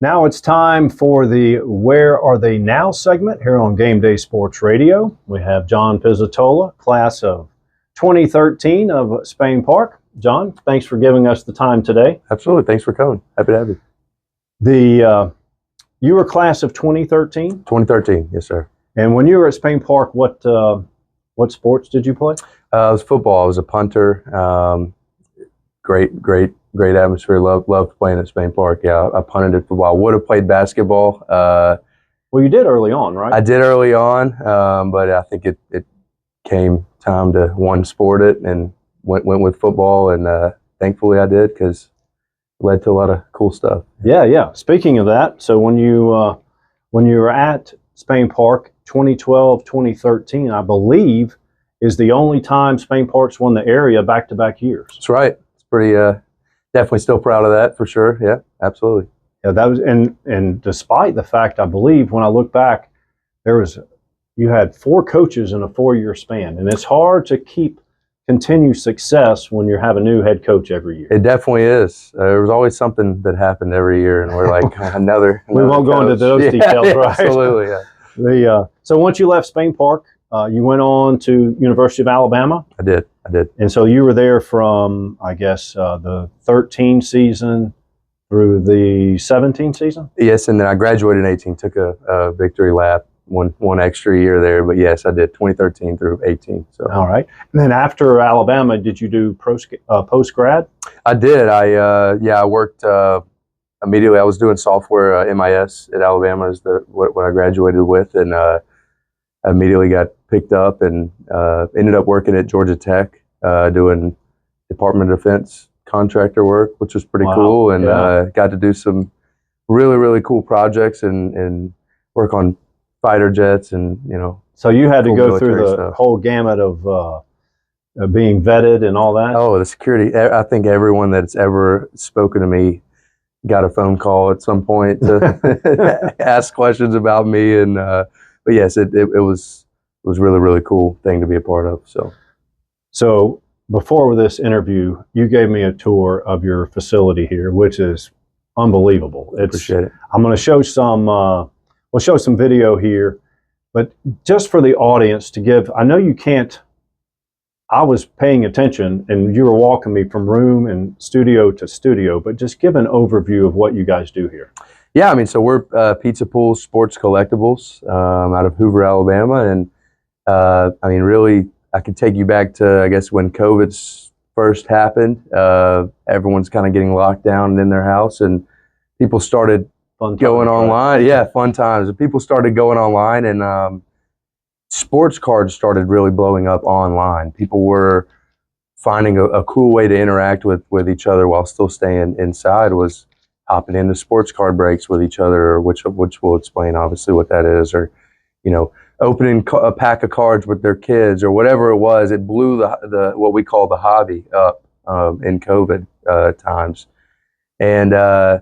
Now it's time for the Where Are They Now segment here on Game Day Sports Radio. We have John Pizzitola, class of 2013 of Spain Park. John, thanks for giving us the time today. Absolutely. Thanks for coming. Happy to have you. You were class of 2013? 2013, yes, sir. And when you were at Spain Park, what sports did you play? It was football. I was a punter. Great atmosphere. Loved playing at Spain Park. Yeah, I punted at football. I would have played basketball. Well, you did early on, right? I did early on, but I think it came time to one sport it and went with football, and thankfully I did because it led to a lot of cool stuff. Yeah. Speaking of that, so when you were at Spain Park 2012, 2013, I believe, is the only time Spain Park's won the area back-to-back years. That's right. It's pretty definitely still proud of that for sure. Yeah, absolutely. Yeah, that was and despite the fact, I believe when I look back, you had 4 coaches in a 4-year span, and it's hard to continue success when you have a new head coach every year. It definitely is. There was always something that happened every year, and we're like another. We won't go into those details, yeah, right? Absolutely. Yeah. So once you left Spain Park, you went on to University of Alabama. I did. And so you were there from, I guess, the 13 season through the 17 season? Yes, and then I graduated in 18, took a victory lap, one extra year there. But yes, I did 2013 through 18. So. All right. And then after Alabama, did you do post-grad? I did. I worked immediately. I was doing software, MIS at Alabama is what I graduated with, and immediately got picked up and ended up working at Georgia Tech doing Department of Defense contractor work, which was pretty cool, and got to do some really cool projects and work on fighter jets and So you had to cool go through the whole gamut of being vetted and all that? Oh, the security. I think everyone that's ever spoken to me got a phone call at some point to ask questions about me, and but yes, it was really cool thing to be a part of. So before this interview, you gave me a tour of your facility here, which is unbelievable. Appreciate it. I'm going to show we'll show some video here, but just for the audience to give, I know you can't, I was paying attention and you were walking me from room and studio to studio, but just give an overview of what you guys do here. Yeah, I mean, so we're Pizza Pool Sports Collectibles out of Hoover, Alabama, and I mean, really, I could take you back to, I guess, when COVID first happened. Everyone's kind of getting locked down in their house, and people started going online. Yeah, fun times. People started going online, and sports cards started really blowing up online. People were finding a cool way to interact with each other while still staying inside, was hopping into sports card breaks with each other, which we'll explain obviously what that is, or opening a pack of cards with their kids or whatever it was. It blew the what we call the hobby up in COVID times, and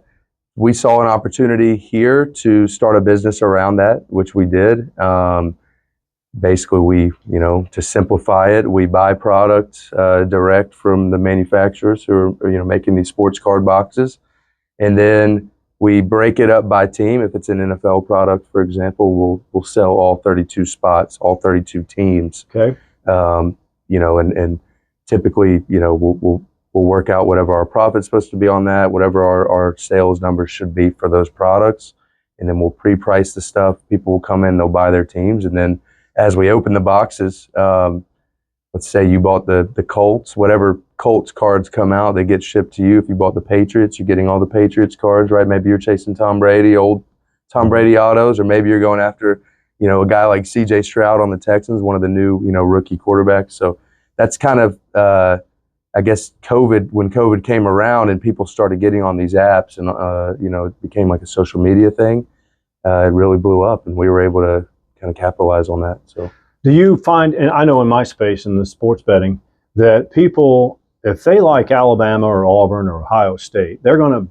we saw an opportunity here to start a business around that, which we did. Basically, we to simplify it, we buy products direct from the manufacturers who are making these sports card boxes. And then we break it up by team. If it's an NFL product, for example, we'll sell all 32 spots, all 32 teams. Okay. And typically, we'll work out whatever our profit's supposed to be on that, whatever our sales numbers should be for those products, and then we'll pre-price the stuff. People will come in, they'll buy their teams, and then as we open the boxes, let's say you bought the Colts, whatever Colts cards come out, they get shipped to you. If you bought the Patriots, you're getting all the Patriots cards, right? Maybe you're chasing Tom Brady, old Tom Brady autos, or maybe you're going after, a guy like CJ Stroud on the Texans, one of the new, rookie quarterbacks. So that's kind of, I guess, when COVID came around and people started getting on these apps and, it became like a social media thing, it really blew up, and we were able to kind of capitalize on that. So. Do you find, and I know in my space in the sports betting, that people, if they like Alabama or Auburn or Ohio State, they're going to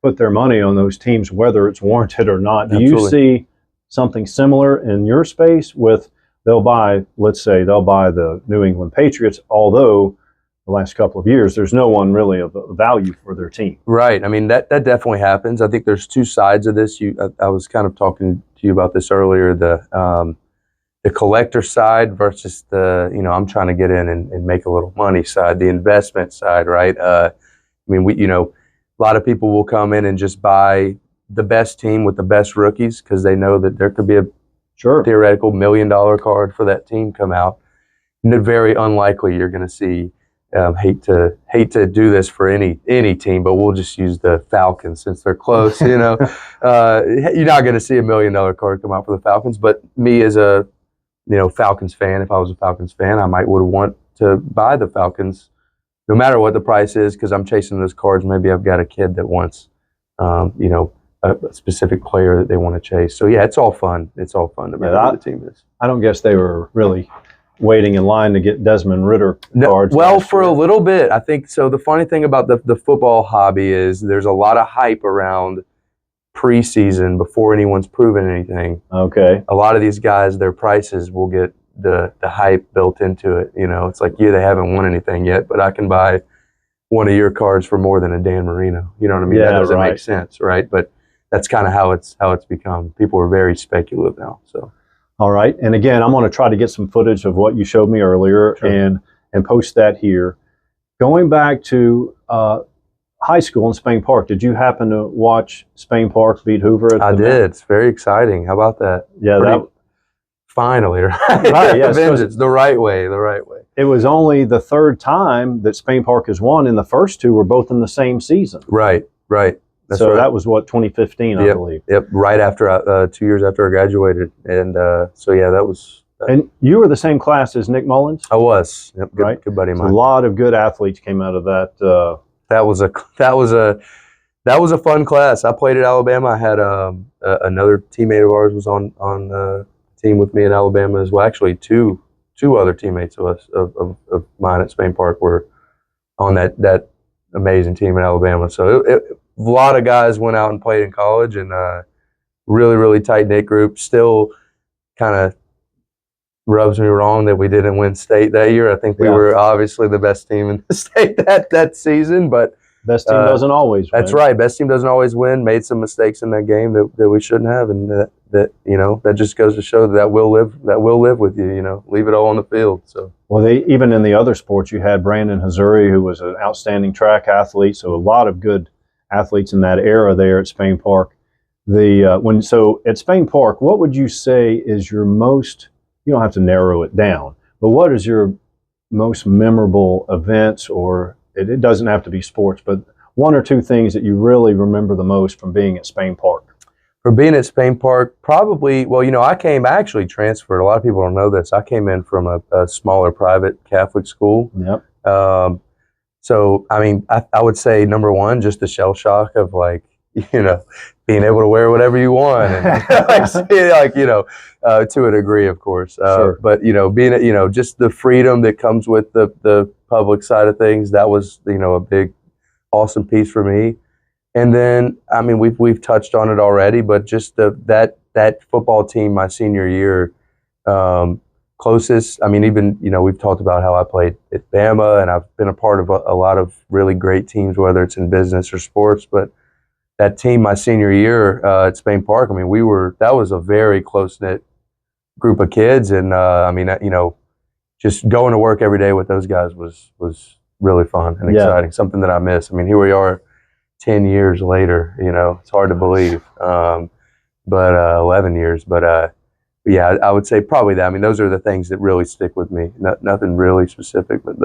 put their money on those teams, whether it's warranted or not. Do you see something similar in your space with, let's say they'll buy the New England Patriots, although the last couple of years, there's no one really of value for their team. Right. I mean, that definitely happens. I think there's two sides of this. I was kind of talking to you about this earlier, the collector side versus the, I'm trying to get in and make a little money side, the investment side, right? I mean, a lot of people will come in and just buy the best team with the best rookies because they know that there could be a theoretical $1 million card for that team come out. And very unlikely you're going to see. Hate to do this for any team, but we'll just use the Falcons since they're close. You're not going to see $1 million card come out for the Falcons. But me as a Falcons fan, if I was a Falcons fan, I would want to buy the Falcons, no matter what the price is, because I'm chasing those cards. Maybe I've got a kid that wants, a specific player that they want to chase. So yeah, it's all fun. It's all fun no matter what the team is. I don't guess they were really waiting in line to get Desmond Ridder cards. Well, for a little bit, I think so. The funny thing about the football hobby is there's a lot of hype around preseason before anyone's proven anything. Okay. A lot of these guys, their prices will get the hype built into it. It's like, they haven't won anything yet, but I can buy one of your cards for more than a Dan Marino. You know what I mean? Yeah, that doesn't make sense, right? But that's kind of how it's become. People are very speculative now. So. All right. And again, I'm going to try to get some footage of what you showed me earlier and post that here. Going back to high school in Spain Park, did you happen to watch Spain Park beat Hoover? I did. It's very exciting. How about that? Yeah. Finally, right? Right, yes. Vengeance, the right way. It was only the third time that Spain Park has won, and the first two were both in the same season. Right. That's so right. that was what, 2015, I believe. Yep, right after 2 years after I graduated, and so yeah, that was. And you were the same class as Nick Mullins? I was. Yep, good buddy of mine. A lot of good athletes came out of that. That was a fun class. I played at Alabama. I had another teammate of ours was on the team with me at Alabama as well. Actually, two other teammates of mine at Spain Park were on that amazing team in Alabama. So a lot of guys went out and played in college, and really, really tight-knit group. Still kind of rubs me wrong that we didn't win state that year. I think we were obviously the best team in the state that season, but best team doesn't always win. That's right. Best team doesn't always win. Made some mistakes in that game that we shouldn't have, and that just goes to show that will live with you. Leave it all on the field. So. Well, even in the other sports, you had Brandon Hazuri, who was an outstanding track athlete. So a lot of good athletes in that era there at Spain Park. So at Spain Park, what would you say is your most? You don't have to narrow it down, but what is your most memorable events, or it doesn't have to be sports, but one or two things that you really remember the most from being at Spain Park? For being at Spain Park, probably, I actually transferred. A lot of people don't know this. I came in from a smaller private Catholic school. Yep. So, I mean, I would say number one, just the shell shock of being able to wear whatever you want, and to a degree, of course. Sure. But being just the freedom that comes with the public side of things, that was a big, awesome piece for me. And then, I mean, we've touched on it already, but just that football team my senior year, closest. I mean, even we've talked about how I played at Bama, and I've been a part of a lot of really great teams, whether it's in business or sports, but. That team my senior year at Spain Park, I mean, that was a very close-knit group of kids, and just going to work every day with those guys was really fun and exciting, something that I miss. I mean, here we are 10 years later, it's hard to believe, but 11 years, but yeah, I would say probably that. I mean, those are the things that really stick with me. Nothing really specific, but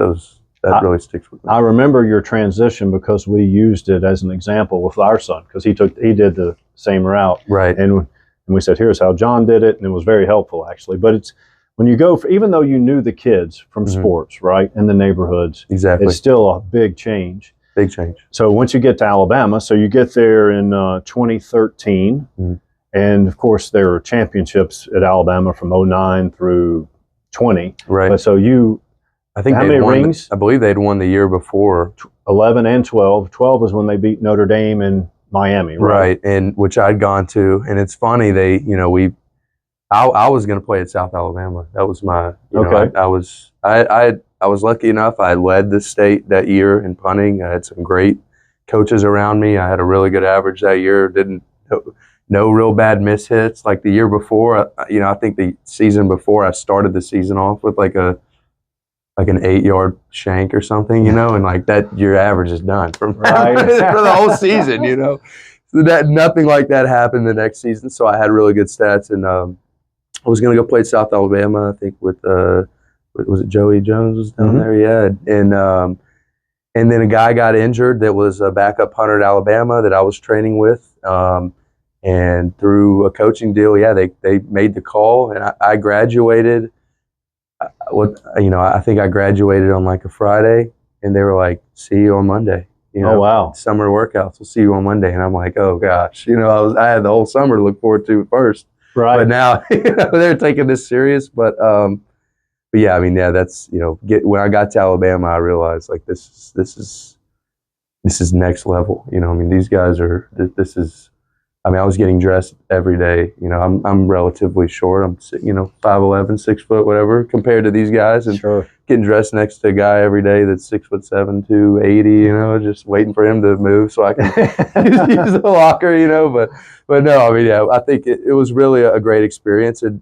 that really sticks with me. I remember your transition because we used it as an example with our son, because he did the same route. Right. And we said, here's how John did it, and it was very helpful, actually. But it's when you go, even though you knew the kids from sports, right, in the neighborhoods, exactly, it's still a big change. Big change. So once you get to Alabama, so you get there in 2013, and of course there were championships at Alabama from 09 through 20. Right. But so I think how many rings? I believe they'd won the year before. 11 and 12. 12 was when they beat Notre Dame in Miami, right? Right, and which I'd gone to. And it's funny, I was going to play at South Alabama. That was my, okay. I I was lucky enough. I led the state that year in punting. I had some great coaches around me. I had a really good average that year. No real bad miss hits like the year before. I think the season before I started the season off with like an 8-yard shank or something, and like that, your average is done from Right. for the whole season, So that nothing like that happened the next season. So I had really good stats, and I was going to go play South Alabama. I think with was it Joey Jones was down there? Yeah, and then a guy got injured that was a backup punter at Alabama that I was training with. And through a coaching deal, they made the call, and I graduated. I think I graduated on like a Friday, and they were like, "See you on Monday." Oh wow! Summer workouts. We'll see you on Monday, and I'm like, "Oh gosh," I had the whole summer to look forward to at first, right? But now they're taking this serious. But yeah, that's when I got to Alabama, I realized like this is next level. These guys are. This is. I was getting dressed every day. I'm relatively short. I'm 5'11", 6 foot, whatever, compared to these guys, and sure. Getting dressed next to a guy every day that's 6'7", 280. Just waiting for him to move so I can use the locker. But no, I think it was really a great experience. It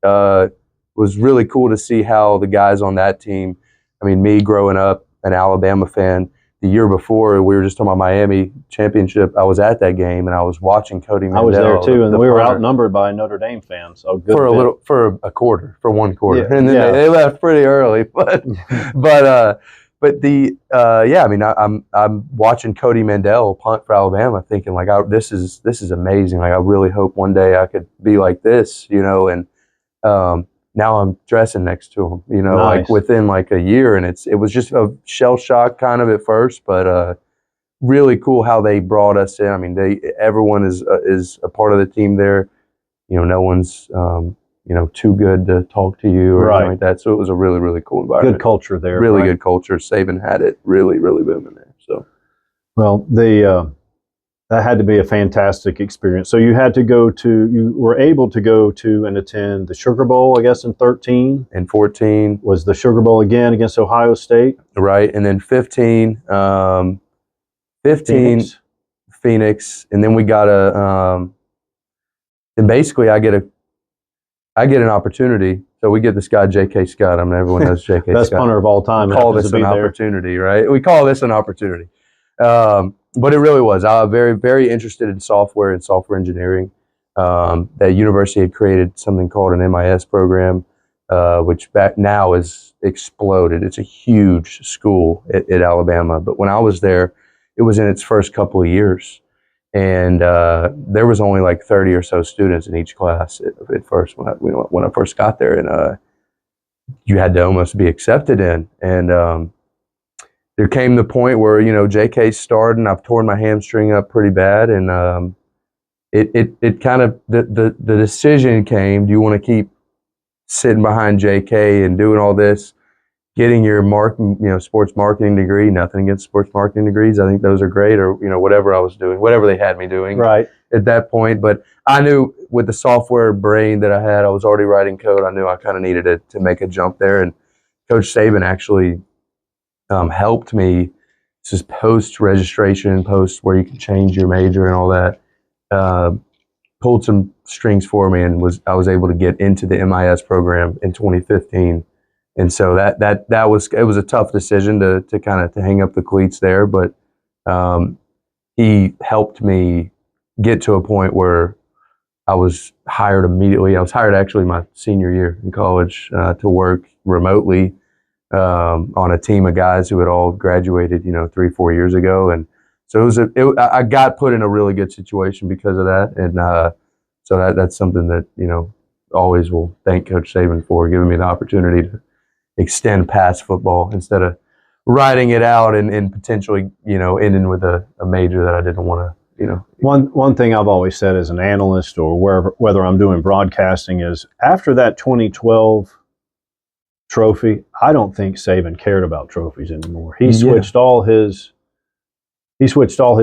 was really cool to see how the guys on that team. Me growing up an Alabama fan. The year before, we were just talking about Miami championship. I was at that game, and I was watching Cody Mandel. I was there too, and we were outnumbered by Notre Dame fans. So good for one quarter, yeah, and then they left pretty early. But I'm watching Cody Mandel punt for Alabama, thinking like, this is amazing. Like I really hope one day I could be like this, and now I'm dressing next to him, nice. Like within like a year, and it was just a shell shock kind of at first, but really cool how they brought us in. Everyone is a part of the team there. No one's too good to talk to you or anything like that. So it was a really, really cool environment. Good culture there. Really good culture. Saban had it really, really booming there. So, well, that had to be a fantastic experience. So you were able to go to and attend the Sugar Bowl, I guess, in 13. And 14. Was the Sugar Bowl again against Ohio State? Right. And then 15, Phoenix. And then we got and basically I get an opportunity. So we get this guy, J.K. Scott. Everyone knows J.K. Scott. Best punter of all time. We call this an opportunity, right? We call this an opportunity. But it really was. I was very, very interested in software and software engineering. That university had created something called an MIS program, which back now is exploded. It's a huge school at Alabama. But when I was there, it was in its first couple of years. And there was only like 30 or so students in each class at first when I first got there. And you had to almost be accepted in. And there came the point where, JK started, and I've torn my hamstring up pretty bad. And it kind of, the decision came, do you want to keep sitting behind JK and doing all this, getting your sports marketing degree? Nothing against sports marketing degrees. I think those are great, or, whatever I was doing, whatever they had me doing right at that point. But I knew with the software brain that I had, I was already writing code. I knew I kind of needed it to make a jump there. And Coach Saban actually helped me. This is post-registration, post where you can change your major and all that. Pulled some strings for me, and I was able to get into the MIS program in 2015. And so it was a tough decision to kind of hang up the cleats there, but he helped me get to a point where I was hired immediately. I was hired actually my senior year in college to work remotely on a team of guys who had all graduated, 3-4 years ago. And so I got put in a really good situation because of that. And so that's something that, always will thank Coach Saban for giving me the opportunity to extend past football instead of riding it out and potentially, ending with a major that I didn't want to, One thing I've always said as an analyst or whether I'm doing broadcasting is after that 2012 trophy, I don't think Saban cared about trophies anymore. He switched all his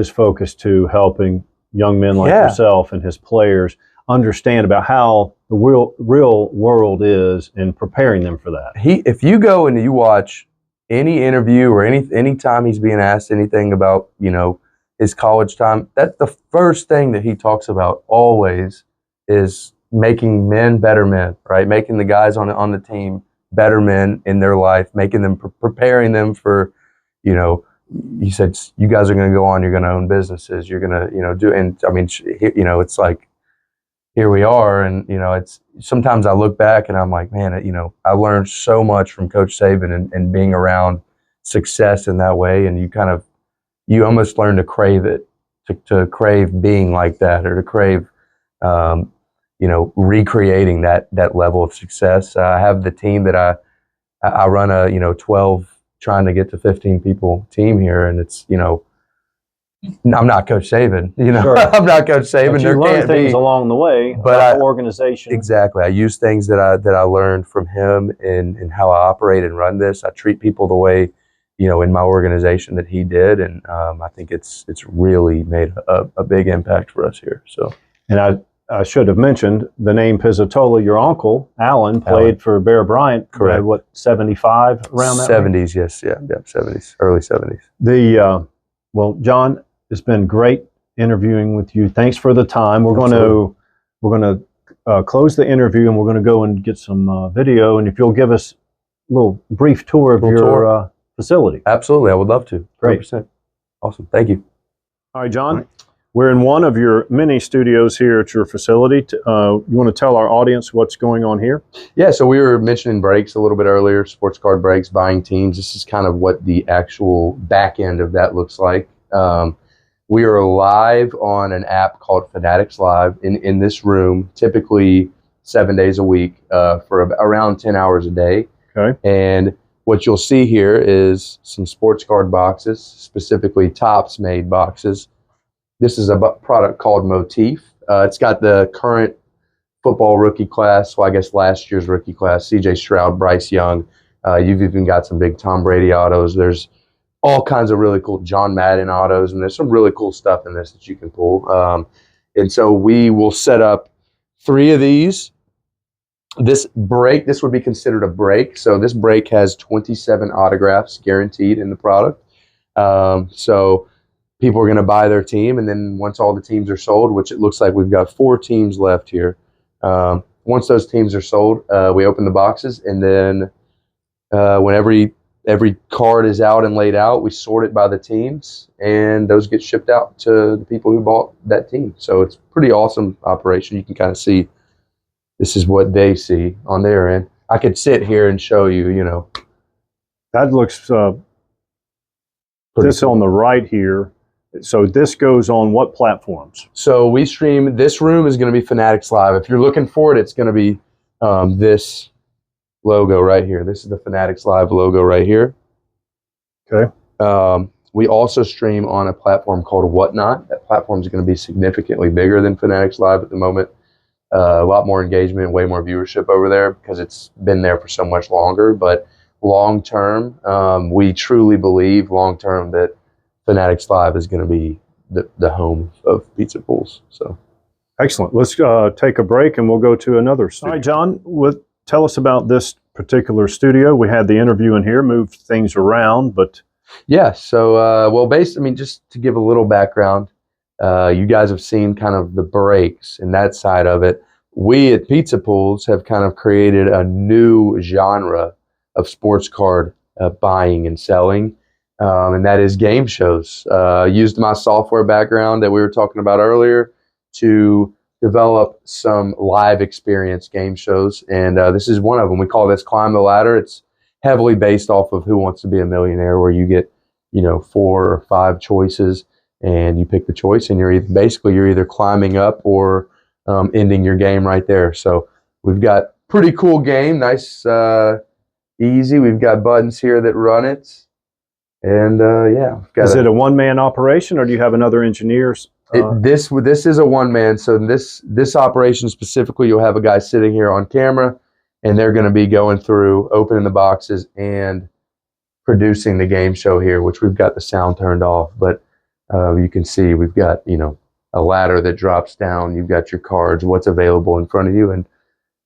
focus to helping young men like yourself and his players understand about how the real world is and preparing them for that. If you go and you watch any interview or any time he's being asked anything about, you know, his college time, that's the first thing that he talks about always is making men better men, right? Making the guys on the team better men in their life, making them preparing them for, you know, he said, you guys are going to go on, you're going to own businesses, you're going to, you know, do, and I mean, you know, it's like, here we are. And, you know, it's sometimes I look back and I'm like, man, you know, I learned so much from Coach Saban and being around success in that way. And you almost learn to crave it, to crave being like that, or to crave, you know, recreating that level of success. I have the team that I run a, you know, 12 trying to get to 15 people team here. And it's, you know, I'm not Coach Saban, you know. Sure. I'm not Coach Saban. But you learn things along the way, but the organization. Exactly. I use things that I learned from him in how I operate and run this. I treat people the way, you know, in my organization that he did, and I think it's really made a big impact for us here. So, and I should have mentioned the name Pizzitola. Your uncle Alan played for Bear Bryant. Correct. What, 75 around that? 70s, range? Yes, yeah, 70s, early 70s. Well, John, it's been great interviewing with you. Thanks for the time. We're going to close the interview, and we're going to go and get some video. And if you'll give us a little brief tour of your facility. Absolutely, I would love to. Great. 100%. Awesome. Thank you. All right, John. All right. We're in one of your many studios here at your facility. You want to tell our audience what's going on here? Yeah, so we were mentioning breaks a little bit earlier, sports card breaks, buying teams. This is kind of what the actual back end of that looks like. We are live on an app called Fanatics Live in this room, typically 7 days a week for around 10 hours a day. Okay. And what you'll see here is some sports card boxes, specifically Topps made boxes. This is a product called Motif. It's got the current football rookie class, well, I guess last year's rookie class, C.J. Stroud, Bryce Young. You've even got some big Tom Brady autos. There's all kinds of really cool John Madden autos, and there's some really cool stuff in this that you can pull. And so we will set up 3 of these. This would be considered a break. So this break has 27 autographs guaranteed in the product. So people are going to buy their team, and then once all the teams are sold, which it looks like we've got 4 teams left here, once those teams are sold, we open the boxes, and then when every card is out and laid out, we sort it by the teams, and those get shipped out to the people who bought that team. So it's a pretty awesome operation. You can kind of see this is what they see on their end. I could sit here and show you, you know. That looks, this cool. On the right here. So this goes on what platforms? So we stream, this room is going to be Fanatics Live. If you're looking for it, it's going to be this logo right here. This is the Fanatics Live logo right here. Okay. We also stream on a platform called Whatnot. That platform is going to be significantly bigger than Fanatics Live at the moment. A lot more engagement, way more viewership over there because it's been there for so much longer. But long term, we truly believe long term that Fanatics Live is going to be the home of pizza pools. So, excellent. Let's take a break, and we'll go to another studio. All right, John, tell us about this particular studio. We had the interview in here, moved things around, but yeah. So, just to give a little background, you guys have seen kind of the breaks and that side of it. We at Pizza Pools have kind of created a new genre of sports card buying and selling. And that is game shows. Used my software background that we were talking about earlier to develop some live experience game shows. And this is one of them. We call this Climb the Ladder. It's heavily based off of Who Wants to Be a Millionaire, where you get, 4 or 5 choices and you pick the choice, and you're either climbing up or ending your game right there. So we've got pretty cool game, nice, easy. We've got buttons here that run it. And is it a one-man operation, or do you have another engineer? This is a one-man. So this operation specifically, you'll have a guy sitting here on camera, and they're going to be going through, opening the boxes, and producing the game show here, which we've got the sound turned off. But you can see we've got a ladder that drops down. You've got your cards, what's available in front of you, and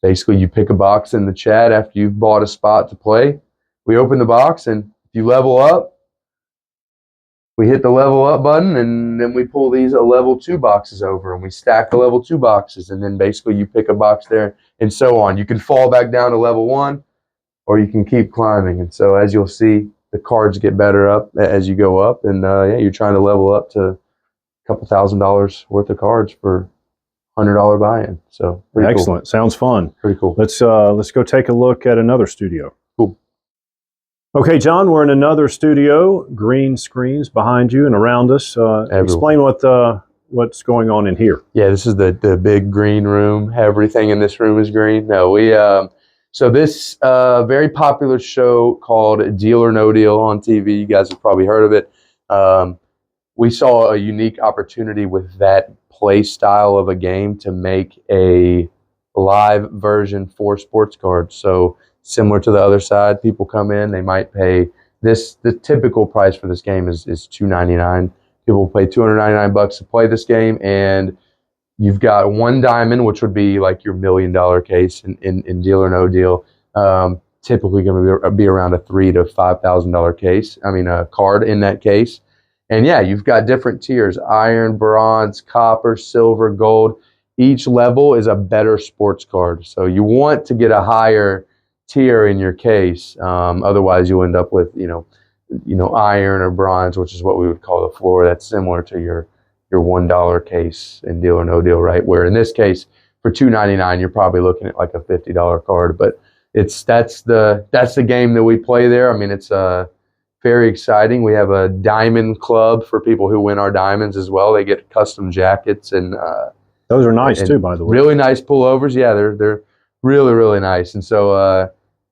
basically you pick a box in the chat after you've bought a spot to play. We open the box, and you level up, we hit the level up button, and then we pull these level 2 boxes over, and we stack the level 2 boxes, and then basically you pick a box there, and so on. You can fall back down to level 1, or you can keep climbing. And so as you'll see, the cards get better up as you go up, and yeah, you're trying to level up to a couple $1,000s worth of cards for $100 buy-in. So excellent. Cool. Sounds fun. Pretty cool. Let's go take a look at another studio. Cool. Okay, John, we're in another studio. Green screens behind you and around us. Explain what's going on in here. Yeah, this is the big green room. Everything in this room is green. No, we so this very popular show called Deal or No Deal on TV. You guys have probably heard of it. We saw a unique opportunity with that play style of a game to make a live version for sports cards. So similar to the other side, people come in, they might pay this. The typical price for this game is $2.99. People pay $299 to play this game, and you've got one diamond, which would be like your $1 million case in Deal or No Deal. Typically going to be around a $3,000 to $5,000 case. I mean, a card in that case. And yeah, you've got different tiers: iron, bronze, copper, silver, gold. Each level is a better sports card. So you want to get a higher tier in your case. Otherwise, you'll end up with iron or bronze, which is what we would call the floor. That's similar to your $1 case in Deal or No Deal, right? Where in this case, for $2.99, you're probably looking at like a $50 card. But that's the game that we play there. I mean, it's very exciting. We have a diamond club for people who win our diamonds as well. They get custom jackets, and those are nice too, by the way. Really nice pullovers. Yeah, they're really, really nice. And so,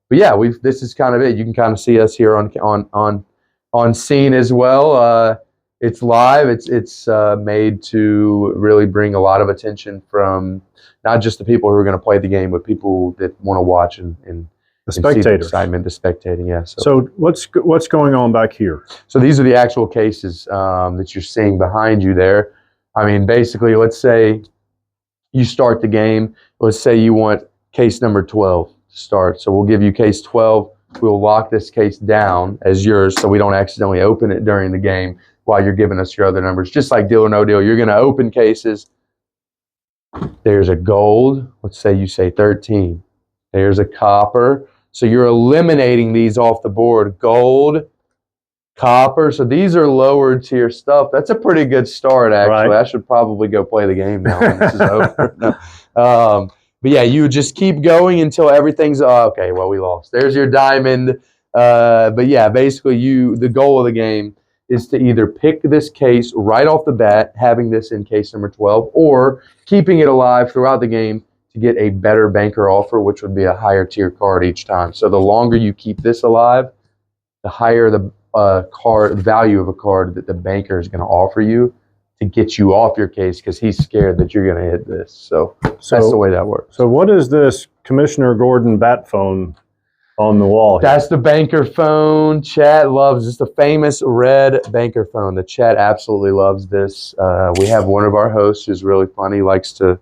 but yeah, this is kind of it. You can kind of see us here on scene as well. It's live. It's made to really bring a lot of attention from not just the people who are going to play the game, but people that want to watch and the spectators. See the excitement, the spectating. Yeah. So what's going on back here? So these are the actual cases that you're seeing behind you there. I mean, basically, let's say you start the game. Let's say you want case number 12 to start. So we'll give you case 12. We'll lock this case down as yours so we don't accidentally open it during the game while you're giving us your other numbers. Just like Deal or No Deal, you're going to open cases. There's a gold. Let's say you say 13. There's a copper. So you're eliminating these off the board. Gold, copper. So these are lower tier stuff. That's a pretty good start, actually. Right. I should probably go play the game now when this is over. No. But yeah, you just keep going until everything's okay. Well, we lost. There's your diamond. But yeah, basically, the goal of the game is to either pick this case right off the bat, having this in case number 12, or keeping it alive throughout the game to get a better banker offer, which would be a higher tier card each time. So the longer you keep this alive, the higher the value of a card that the banker is going to offer you to get you off your case, because he's scared that you're going to hit this. So that's the way that works. So what is this Commissioner Gordon bat phone on the wall here? That's the banker phone. Chat loves this. The famous red banker phone. The chat absolutely loves this. We have one of our hosts who's really funny, likes to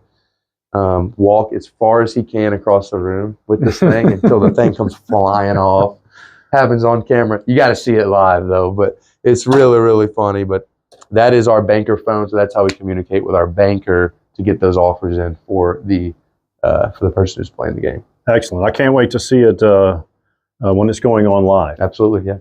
walk as far as he can across the room with this thing until the thing comes flying off. Happens on camera. You got to see it live though, but it's really, really funny. But that is our banker phone, so that's how we communicate with our banker to get those offers in for the person who's playing the game. Excellent. I can't wait to see it when it's going on live. Absolutely, yeah.